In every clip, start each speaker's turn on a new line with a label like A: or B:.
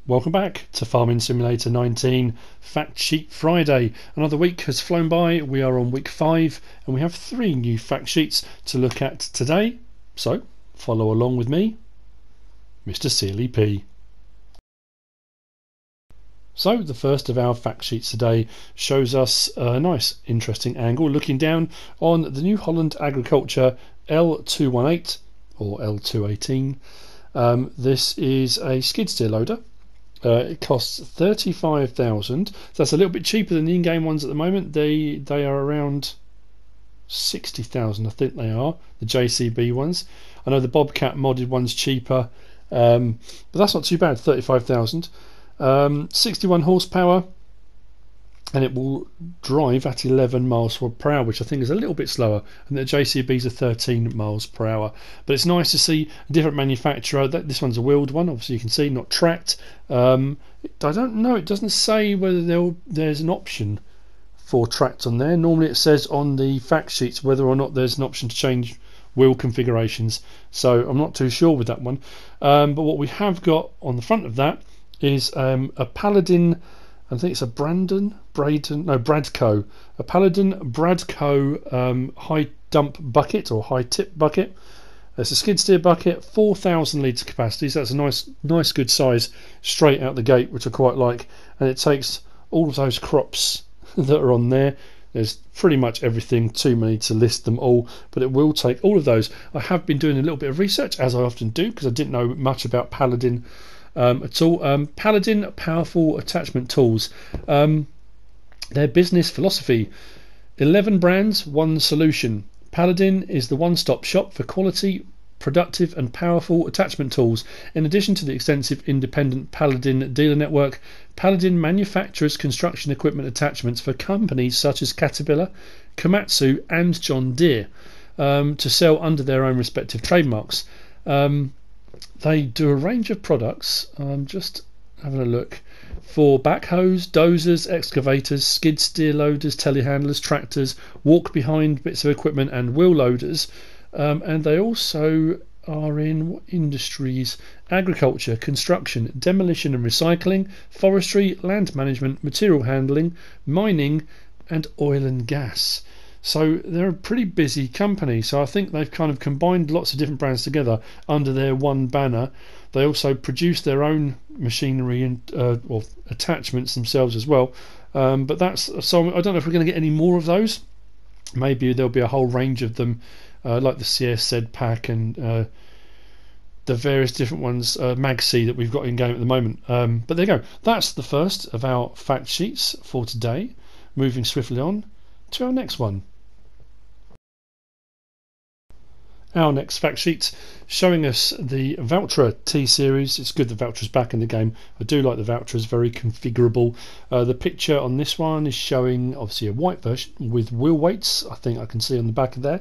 A: Welcome back to Farming Simulator 19 Fact Sheet Friday. Another week has flown by. We are on week 5 and we have 3 new fact sheets to look at today. So follow along with me, MrSealyp. So the first of our fact sheets today shows us a nice interesting angle looking down on the New Holland Agriculture L218 or L218. This is a skid steer loader. It costs 35,000. So that's a little bit cheaper than the in-game ones at the moment. They are around 60,000, I think they are, the JCB ones. I know the Bobcat modded one's cheaper, but that's not too bad. 35,000, 61 horsepower, and it will drive at 11 miles per hour, which I think is a little bit slower, and the JCBs are 13 miles per hour. But it's nice to see a different manufacturer. This one's a wheeled one, obviously you can see, not tracked. I don't know, it doesn't say whether there's an option for tracked on there. Normally it says on the fact sheets whether or not there's an option to change wheel configurations, so I'm not too sure with that one. But what we have got on the front of that is a Paladin, I think it's a Bradco, a Paladin Bradco high dump bucket or high tip bucket. It's a skid steer bucket, 4,000 litre capacity, so that's a nice good size straight out the gate, which I quite like, and it takes all of those crops that are on there. There's pretty much everything, too many to list them all, but it will take all of those. I have been doing a little bit of research, as I often do, because I didn't know much about Paladin at all. Paladin Powerful Attachment Tools. Their business philosophy: 11 brands, one solution. Paladin is the one-stop shop for quality, productive and powerful attachment tools. In addition to the extensive independent Paladin dealer network, Paladin manufactures construction equipment attachments for companies such as Caterpillar, Komatsu and John Deere, to sell under their own respective trademarks. They do a range of products. I'm just having a look, for backhoes, dozers, excavators, skid steer loaders, telehandlers, tractors, walk behind bits of equipment and wheel loaders. And they also are in what industries? Agriculture, construction, demolition and recycling, forestry, land management, material handling, mining and oil and gas. So they're a pretty busy company. So I think they've kind of combined lots of different brands together under their one banner. They also produce their own machinery and or attachments themselves as well. But that's, so I don't know if we're going to get any more of those. Maybe there'll be a whole range of them, like the CSZ pack and the various different ones, MagC, that we've got in game at the moment. But there you go. That's the first of our fact sheets for today. Moving swiftly on to our next one. Our next fact sheet showing us the Valtra T-Series. It's good the Valtra's back in the game. I do like the Valtra, it's very configurable. The picture on this one is showing obviously a white version with wheel weights, I think I can see on the back of there.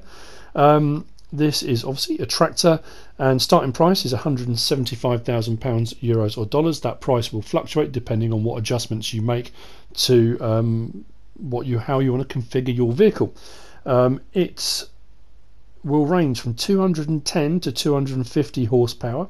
A: This is obviously a tractor, and starting price is £175,000, euros or dollars. That price will fluctuate depending on what adjustments you make to how you want to configure your vehicle. It will range from 210 to 250 horsepower.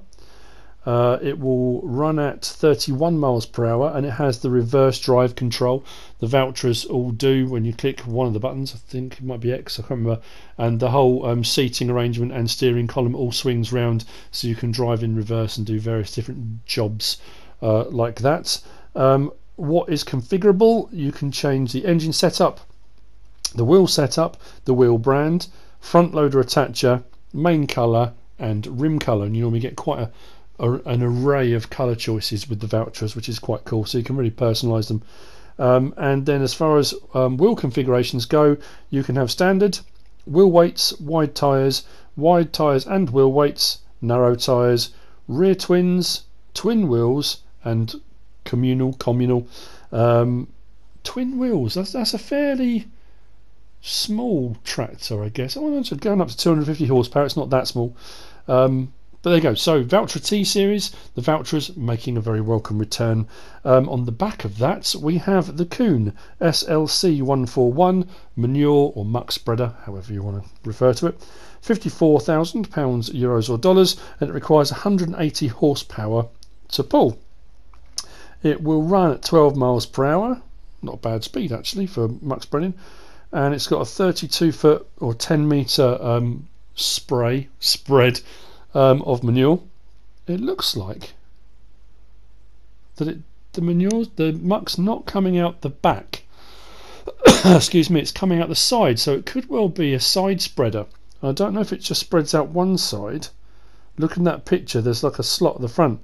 A: It will run at 31 miles per hour, and it has the reverse drive control. The Valtras all do when you click one of the buttons. I think it might be X, I can't remember. And the whole seating arrangement and steering column all swings round, so you can drive in reverse and do various different jobs like that. What is configurable? You can change the engine setup, the wheel setup, the wheel brand, front loader attacher, main colour and rim colour, and you normally get quite an array of colour choices with the Valtras, which is quite cool, so you can really personalise them. And then as far as wheel configurations go, you can have standard, wheel weights, wide tyres and wheel weights, narrow tyres, rear twins, twin wheels and communal twin wheels. That's a fairly small tractor, I guess. Oh, it's going up to 250 horsepower. It's not that small, but there you go. So Valtra T-Series, the Valtra's making a very welcome return. On the back of that we have the Kuhn SLC 141 Manure or muck spreader, however you want to refer to it. £54,000, euros or dollars, and it requires 180 horsepower to pull. It will run at 12 miles per hour, not a bad speed actually for muck spreading, and it's got a 32 foot or 10 metre spread of manure. It looks like that the muck's not coming out the back. Excuse me, it's coming out the side, so it could well be a side spreader. I don't know if it just spreads out one side. Look in that picture, there's like a slot at the front.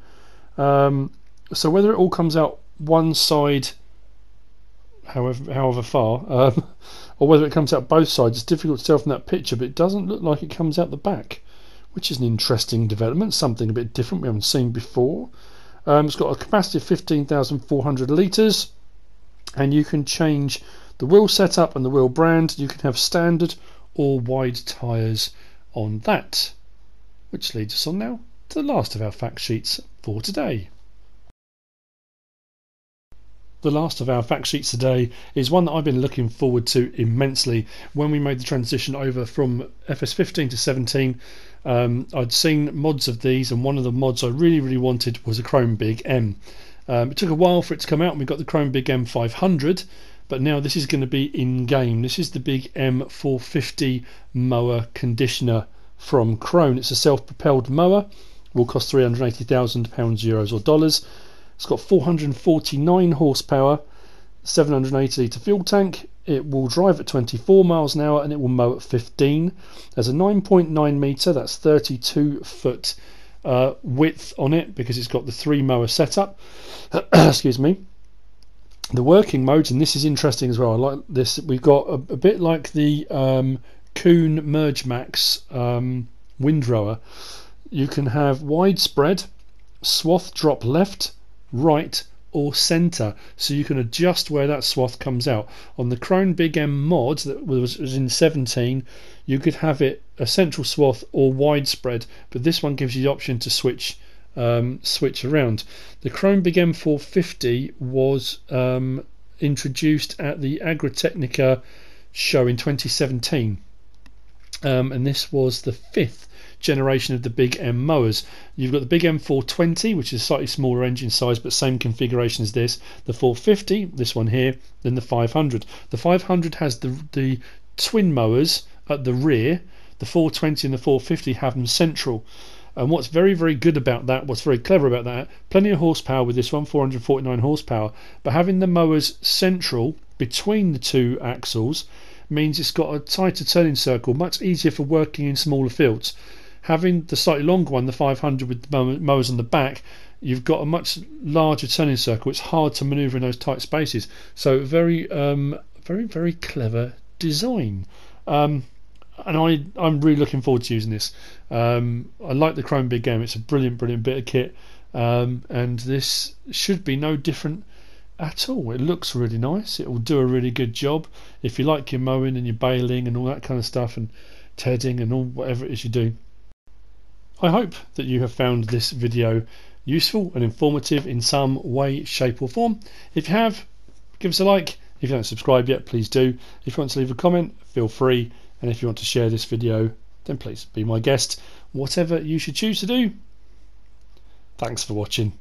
A: So whether it all comes out one side, however far, or whether it comes out both sides, it's difficult to tell from that picture, but it doesn't look like it comes out the back, which is an interesting development, something a bit different we haven't seen before. It's got a capacity of 15,400 litres, and you can change the wheel setup and the wheel brand. You can have standard or wide tyres on that, which leads us on now to the last of our fact sheets for today. The last of our fact sheets today is one that I've been looking forward to immensely. When we made the transition over from FS15 to 17, I'd seen mods of these, and one of the mods I really wanted was a Krone Big M. It took a while for it to come out, and we got the Krone Big M 500, but now this is going to be in game. This is the Big M 450 mower conditioner from Krone. It's a self-propelled mower, will cost £380,000, euros or dollars. It's got 449 horsepower, 780 litre fuel tank. It will drive at 24 miles an hour and it will mow at 15. There's a 9.9 metre, that's 32 foot width on it, because it's got the 3 mower setup. Excuse me. The working modes, and this is interesting as well, I like this, we've got a bit like the Kuhn Merge Max windrower. You can have widespread, swath drop left, right or centre, so you can adjust where that swath comes out. On the Krone Big M mod that was in 17, you could have it a central swath or widespread, but this one gives you the option to switch around. The Krone Big M 450 was introduced at the Agritechnica show in 2017, and this was the 5th generation of the Big M mowers. You've got the Big M 420, which is a slightly smaller engine size but same configuration as this, the 450, this one here, then the 500. The 500 has the twin mowers at the rear. The 420 and the 450 have them central. And what's very good about that, what's very clever about that, plenty of horsepower with this one, 449 horsepower, but having the mowers central between the two axles means it's got a tighter turning circle, much easier for working in smaller fields. Having the slightly longer one, the 500 with the mowers on the back, you've got a much larger turning circle. It's hard to manoeuvre in those tight spaces. So very clever design. And I'm really looking forward to using this. I like the Krone Big M. It's a brilliant bit of kit, and this should be no different at all. It looks really nice. It will do a really good job if you like your mowing and your baling and all that kind of stuff, and tedding and all whatever it is you do. I hope that you have found this video useful and informative in some way, shape or form. If you have, give us a like. If you haven't subscribed yet, please do. If you want to leave a comment, feel free. And if you want to share this video, then please be my guest. Whatever you should choose to do. Thanks for watching.